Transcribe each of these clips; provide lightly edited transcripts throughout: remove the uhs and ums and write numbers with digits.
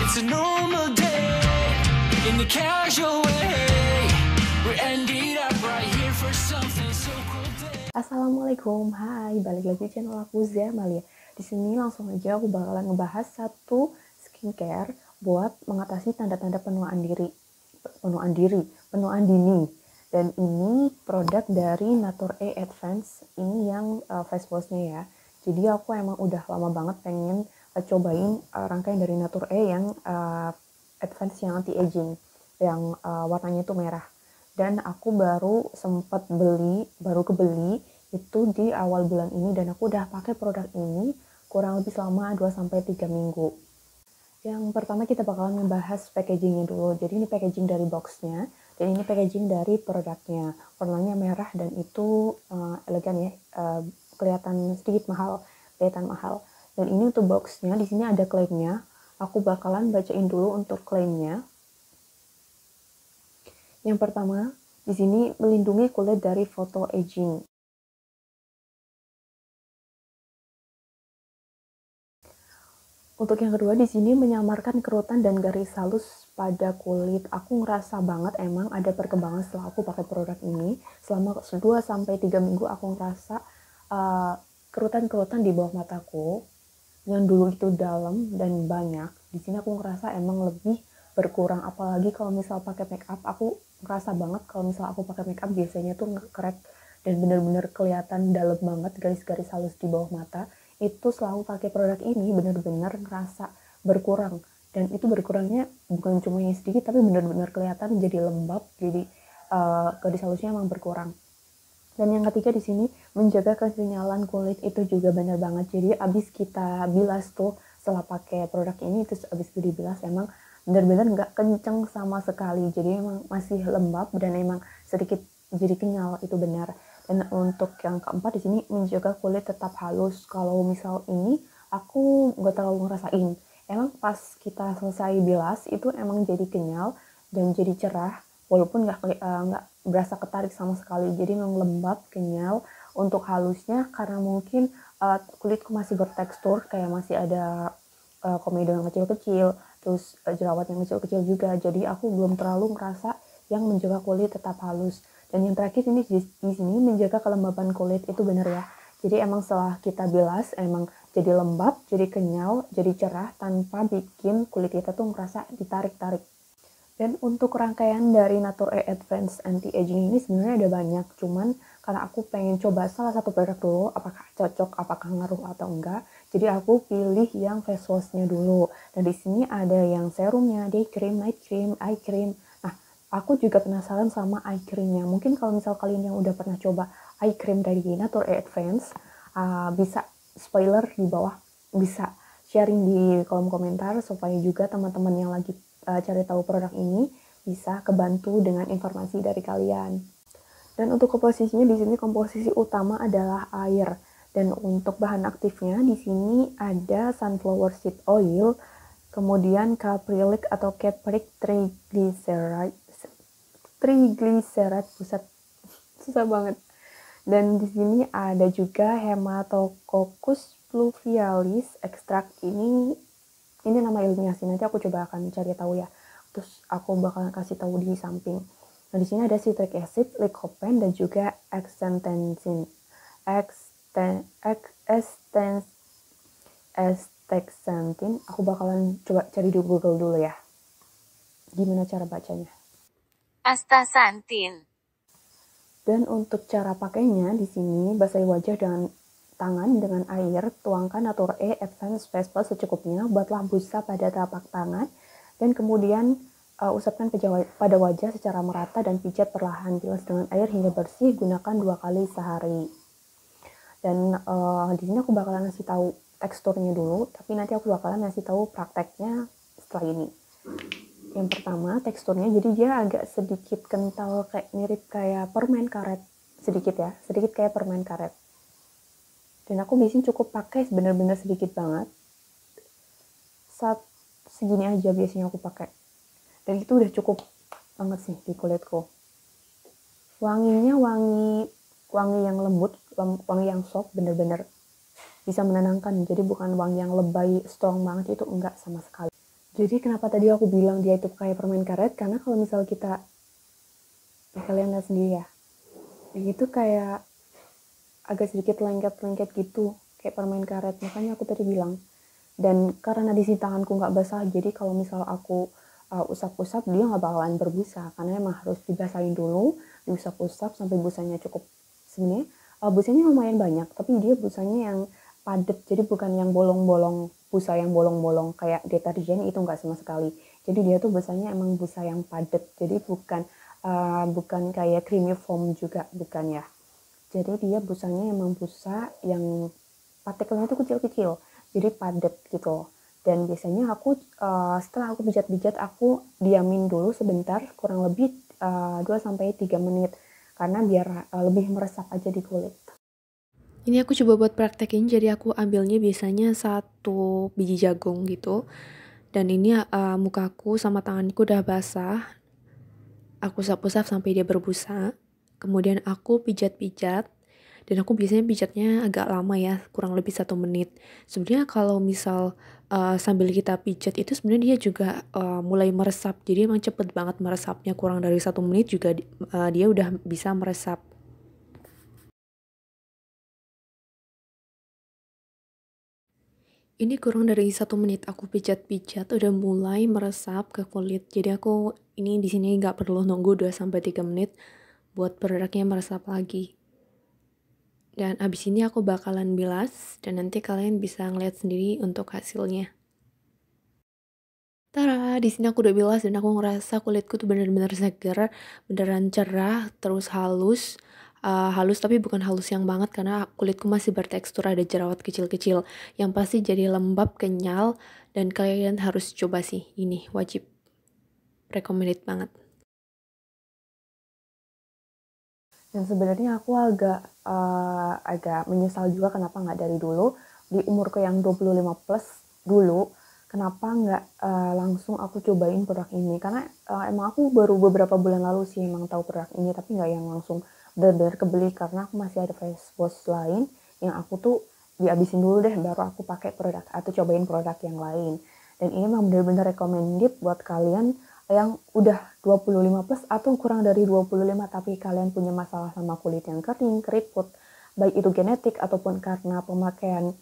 It's a normal day in the casual way. We ended up right here for something so cool day. Assalamualaikum, hai, balik lagi channel aku Zamalia. Di sini langsung aja aku bakalan ngebahas satu skincare buat mengatasi tanda-tanda penuaan dini. Dan ini produk dari Nature Advance, ini yang face wash-nya ya. Jadi aku emang udah lama banget pengen cobain rangkaian dari Nature yang Advance yang anti-aging, yang warnanya itu merah. Dan aku baru kebeli itu di awal bulan ini, dan aku udah pakai produk ini kurang lebih selama 2-3 minggu. Yang pertama kita bakalan ngebahas packagingnya dulu. Jadi ini packaging dari boxnya, dan ini packaging dari produknya. Warnanya merah dan itu elegan ya, kelihatan mahal. Dan ini untuk boxnya, di sini ada klaimnya. Aku bakalan bacain dulu untuk klaimnya. Yang pertama, di sini melindungi kulit dari photo aging. Untuk yang kedua, di sini menyamarkan kerutan dan garis halus pada kulit. Aku ngerasa banget emang ada perkembangan setelah aku pakai produk ini. Selama 2-3 minggu aku ngerasa kerutan-kerutan di bawah mataku yang dulu itu dalam dan banyak. Di sini aku ngerasa emang lebih berkurang, apalagi kalau misal pakai make up. Aku ngerasa banget kalau misal aku pakai make up biasanya tuh nge-crack dan bener-bener kelihatan dalam banget garis-garis halus di bawah mata. Itu selalu pakai produk ini bener-bener ngerasa berkurang, dan itu berkurangnya bukan cuma yang sedikit tapi bener-bener kelihatan jadi lembab, jadi garis halusnya emang berkurang. Dan yang ketiga di sini menjaga kekenyalan kulit, itu juga benar banget. Jadi abis kita bilas tuh, setelah pakai produk ini terus abis itu dibilas, emang benar-benar nggak kenceng sama sekali. Jadi emang masih lembab dan emang sedikit jadi kenyal, itu benar. Dan untuk yang keempat di sini menjaga kulit tetap halus. Kalau misal ini aku nggak terlalu ngerasain. Emang pas kita selesai bilas itu emang jadi kenyal dan jadi cerah, walaupun nggak berasa ketarik sama sekali. Jadi memang lembab, kenyal. Untuk halusnya karena mungkin kulitku masih bertekstur, kayak masih ada komedo yang kecil-kecil, terus jerawat yang kecil-kecil juga. Jadi aku belum terlalu merasa yang menjaga kulit tetap halus. Dan yang terakhir ini di sini menjaga kelembaban kulit, itu benar ya. Jadi emang setelah kita bilas emang jadi lembab, jadi kenyal, jadi cerah tanpa bikin kulit kita tuh merasa ditarik-tarik. Dan untuk rangkaian dari Nature Advance Anti-Aging ini sebenarnya ada banyak, cuman karena aku pengen coba salah satu produk dulu, apakah cocok, apakah ngaruh atau enggak. Jadi aku pilih yang face wash-nya dulu. Dan di sini ada yang serumnya, day cream, night cream, eye cream. Nah, aku juga penasaran sama eye cream-nya. Mungkin kalau misal kalian yang udah pernah coba eye cream dari Nature Advance, bisa spoiler di bawah, bisa sharing di kolom komentar supaya juga teman-teman yang lagi cari tahu produk ini bisa kebantu dengan informasi dari kalian. Dan untuk komposisinya di sini komposisi utama adalah air. Dan untuk bahan aktifnya di sini ada sunflower seed oil, kemudian caprylic atau capric triglyceride, pusat susah banget. Dan di sini ada juga Hematococcus pluvialis extract. Ini nama ilmiah sih, nanti aku coba akan cari tahu ya. Terus aku bakalan kasih tahu di samping. Nah, di sini ada citric acid, lycopene, dan juga astaxanthin. Aku bakalan coba cari di Google dulu ya, gimana cara bacanya. Astaxanthin. Dan untuk cara pakainya di sini, basahi wajah dengan tangan dengan air, tuangkan Nature Advance Face Wash secukupnya, buatlah busa pada telapak tangan, dan kemudian usapkan pada wajah secara merata dan pijat perlahan. Bilas dengan air hingga bersih, gunakan 2 kali sehari. Dan di sini aku bakalan ngasih tahu teksturnya dulu, tapi nanti aku bakalan ngasih tahu prakteknya setelah ini. Yang pertama, teksturnya jadi dia agak sedikit kental, kayak mirip kayak permen karet, sedikit kayak permen karet. Dan aku biasanya cukup pakai bener-bener sedikit banget, segini aja biasanya aku pakai, dan itu udah cukup banget sih di kulitku. Wanginya wangi yang lembut, wangi yang soft, bener-bener bisa menenangkan. Jadi bukan wangi yang lebay strong banget, itu enggak sama sekali. Jadi kenapa tadi aku bilang dia itu kayak permen karet, karena kalau misal kita, kalian lihat sendiri ya, itu kayak agak sedikit lengket-lengket gitu, kayak permen karet, makanya aku tadi bilang. Dan karena di sini tanganku nggak basah, jadi kalau misal aku usap-usap, dia nggak bakalan berbusa, karena emang harus dibasahin dulu, diusap-usap sampai busanya cukup. Sebenarnya busanya lumayan banyak, tapi dia busanya yang padat, jadi bukan yang bolong-bolong, busa yang bolong-bolong kayak deterjen, itu nggak sama sekali. Jadi dia tuh busanya emang busa yang padat, jadi bukan kayak creamy foam juga, bukan ya. Jadi dia busanya emang busa yang partikelnya tuh kecil-kecil, jadi padat gitu. Dan biasanya aku setelah aku pijat-pijat, aku diamin dulu sebentar, kurang lebih 2-3 menit, karena biar lebih meresap aja di kulit. Ini aku coba buat praktekin, jadi aku ambilnya biasanya 1 biji jagung gitu. Dan ini mukaku sama tanganku udah basah. Aku usap-usap sampai dia berbusa. Kemudian aku pijat-pijat. Dan aku biasanya pijatnya agak lama ya, kurang lebih 1 menit. Sebenarnya kalau misal sambil kita pijat itu sebenarnya dia juga mulai meresap. Jadi emang cepet banget meresapnya, kurang dari 1 menit juga dia udah bisa meresap. Ini kurang dari 1 menit aku pijat-pijat udah mulai meresap ke kulit. Jadi aku ini di sini nggak perlu nunggu 2-3 menit buat produknya meresap lagi. Dan abis ini aku bakalan bilas dan nanti kalian bisa ngeliat sendiri untuk hasilnya. Tara, di sini aku udah bilas dan aku ngerasa kulitku tuh bener-bener seger, beneran cerah, terus halus. Halus tapi bukan halus yang banget karena kulitku masih bertekstur ada jerawat kecil-kecil. Yang pasti jadi lembab, kenyal, dan kalian harus coba sih. Ini wajib. Recommended banget. Dan sebenarnya aku agak menyesal juga kenapa nggak dari dulu, di umurku yang 25 plus dulu, kenapa nggak langsung aku cobain produk ini. Karena emang aku baru beberapa bulan lalu sih emang tahu produk ini, tapi nggak yang langsung benar-benar kebeli, karena aku masih ada face wash lain yang aku tuh dihabisin dulu deh, baru aku pakai produk atau cobain produk yang lain. Dan ini memang benar-benar recommended buat kalian yang udah 25 plus atau kurang dari 25 tapi kalian punya masalah sama kulit yang kering, keriput, baik itu genetik ataupun karena pemakaian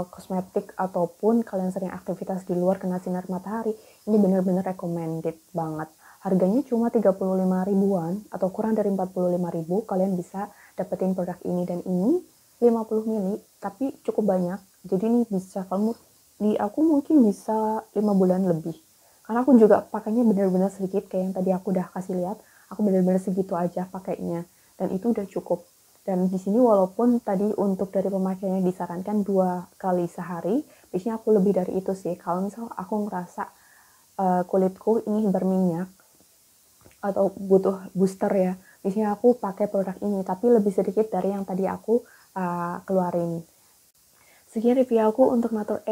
kosmetik ataupun kalian sering aktivitas di luar kena sinar matahari, ini benar-benar recommended banget. Harganya cuma 35 ribuan atau kurang dari 45 ribu, kalian bisa dapetin produk ini. Dan ini 50 mili tapi cukup banyak, jadi ini bisa kamu di aku mungkin bisa 5 bulan lebih, karena aku juga pakainya benar-benar sedikit, kayak yang tadi aku udah kasih lihat, aku benar-benar segitu aja pakainya dan itu udah cukup. Dan di sini walaupun tadi untuk dari pemakaiannya disarankan 2 kali sehari, biasanya aku lebih dari itu sih. Kalau misal aku ngerasa kulitku ini berminyak atau butuh booster ya, biasanya aku pakai produk ini, tapi lebih sedikit dari yang tadi aku keluarin. Sekian review aku untuk Natur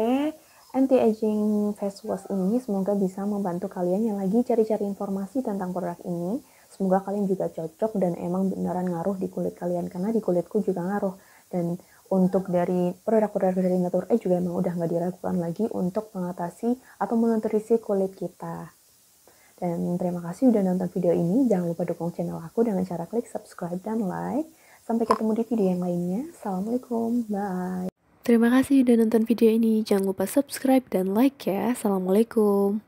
Anti-Aging Face Wash ini. Semoga bisa membantu kalian yang lagi cari-cari informasi tentang produk ini. Semoga kalian juga cocok dan emang beneran ngaruh di kulit kalian, karena di kulitku juga ngaruh. Dan untuk dari produk-produk dari Natur juga emang udah nggak diragukan lagi untuk mengatasi atau menutrisi kulit kita. Dan terima kasih udah nonton video ini. Jangan lupa dukung channel aku dengan cara klik subscribe dan like. Sampai ketemu di video yang lainnya. Assalamualaikum. Bye. Terima kasih udah nonton video ini. Jangan lupa subscribe dan like ya. Assalamualaikum.